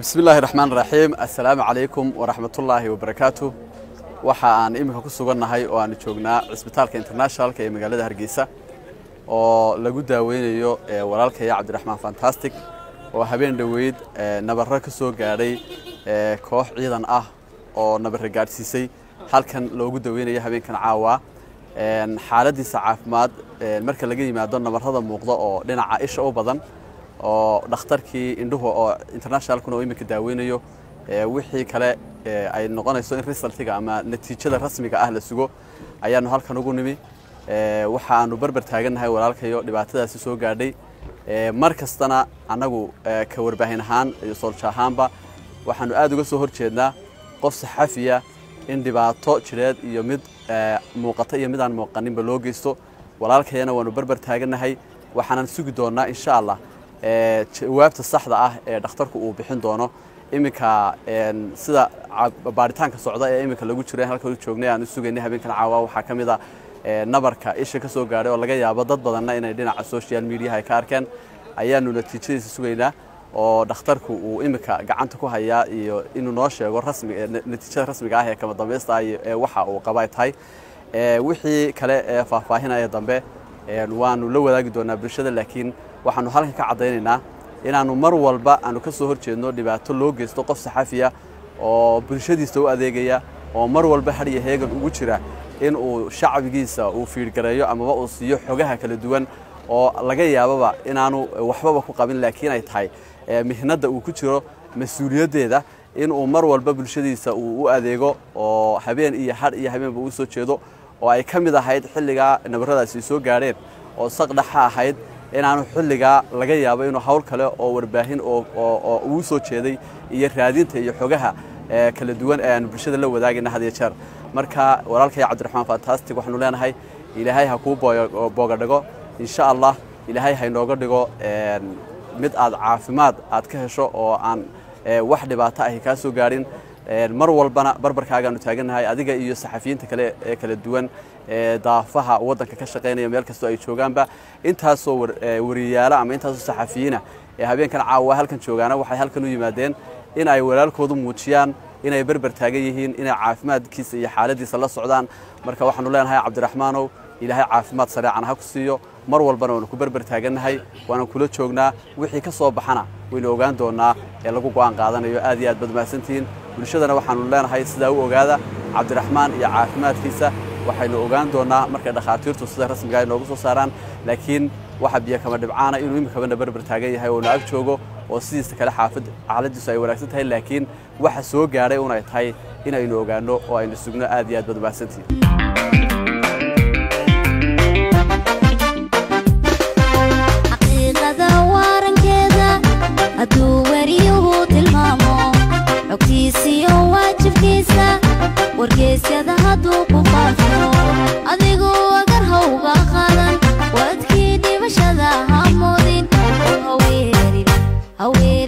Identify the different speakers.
Speaker 1: بسم الله الرحمن الرحيم السلام عليكم ورحمة الله وبركاته waxaan imika ku sugannahay oo aan joognaa Isbitaalka Internationalka ee magaalada Hargeysa oo lagu daaweynayo walaalkay Cabdiraxmaan Fantastic oo habeen dhaweyd nabarro ka soo gaaray koox ciidan ah oo nabar gaarsiisay halkan loogu daaweynayo habeenkan caawa xaaladiisa caafimaad marka laga yimaado nabarrada muuqda oo dhinaca isha u badan oo dhakhtarkii indhuhu oo internationalku oo imika daaweynayo wixii kale ay noqonayso in resultiga ama natiijada rasmiga ah la sugo ayaanu halkan ugu nimi waxaanu barbar taaganahay walaalkayo dhibaatadaasi soo gaadhay markastana anagu ka warbaahin ahaan iyo soolsha ahaanba waxaanu aad uga soo horjeednaa qof saxafiya in dhibaato jireed iyo mid muuqata iyo mid aan muuqaninba loo geysto walaalkayana waanu barbar taaganahay waxaanan sugi doonaa insha Allah jawaabta saxda ah ee dhakhtarku uu bixin doono imika sida baaritaanka socda ee imika lagu jiray halka uu joognay aan sugaynay habeenkan caawa waxa kamid ah nabarka isha ka soo gaaray oo laga yaabo dad badan inay dhinaca social media ay ka arkeen ayaanu natiijadiisa sugaynaa oo dhakhtarku uu imika gacanta ku hayaa iyo inuu noo sheego natiijada rasmiga ah ee kama dambaysta ee waxa uu qabay tahay wixii kale ee faahfaahinaya dambe waanu la wadaagi doonaa bulshada laakiin waxaanu halkan ka cadeynaynaa inaanu mar walba aanu ka soo horjeedno dhibaato loo geysto qof saxafiya oo bulshadiisa u adeegaya oo mar walba hariya heegan ugu jira in uu shacbigiisa uu fiirgareeyo ama uu siiyo xogaha kala duwan oo laga yaababa inaanu waxbaba ku qabin laakiin ay tahay mihnada uu ku jiro mas'uuliyadeeda in uu mar walba bulshadiisa uu u adeego oo habeen iyo har iyo habeenba uu soo jeedo oo ay kamid ahayd xilliga nabaradaasi soo gaareen oo saqdhaxa ahayd inaanu xilliga laga yaabo inuu hawl kale oo warbaahin oo uu soo jeeday iyo raadinta iyo xogaha kala duwan ee aan bulshada la wadaagina had iyo jeer marka walaalkay Cabdiraxmaan Fantastic waxaanu leenahay ilaahay ha ku boogadhago insha Allah ilaahay ha inooga dhigo mid aad caafimaad aad ka hesho oo aan wax dhibaato ah ka soo gaarin mar walbana barbarkaaga taaganahay adiga iyo saxafiyiinta kale ee kala duwan daafaha wadanka ka shaqeynaya meel kasto ay joogaanba intaas oo wariyaala ama intaas oo saxafiyiina ee habeenkan caawa halkan joogaana waxay halkan u yimaadeen in ay walaalkoodu muujiyaan in ay barbar taagan yihiin in ay caafimaadkiisa iyo xaaladiisa la socdaan marka waxaanu leenahay Cabdiraxmaanow ilaahay caafimaad sareecan ha ku siiyo mar walbana waanu ku barbar taaganahay waana kula joognaa wixii ka soo baxana waynu ogaan doonaa ee lagu go'aan qaadanayo aad iyo aad badmaasantiin bulshadana waxaanu leenahay sida uu ogaada Cabdiraxmaan iyo caafimaadkiisa waxaynu ogaan doonaa marka dhaqaatiirtu sida rasmiga ah noogu soo saaraan laakiin waxa biyo kama dhibcaana inuu imika barbar taagan yahay oo naag joogo oo sidiisa kale xaaladiisu ay wanaagsan tahay laakiin waxa soo gaaray una tahay inaynu ogaano oo aynu sugno aad iyo aad badmaasantiin
Speaker 2: aduu wariyuhu tilmaamo xogtiisa waajibkiisa wargeysyada hadduu ku faafo adigu agar hawga qaadan wadkii dhibashada ha moodin haweerin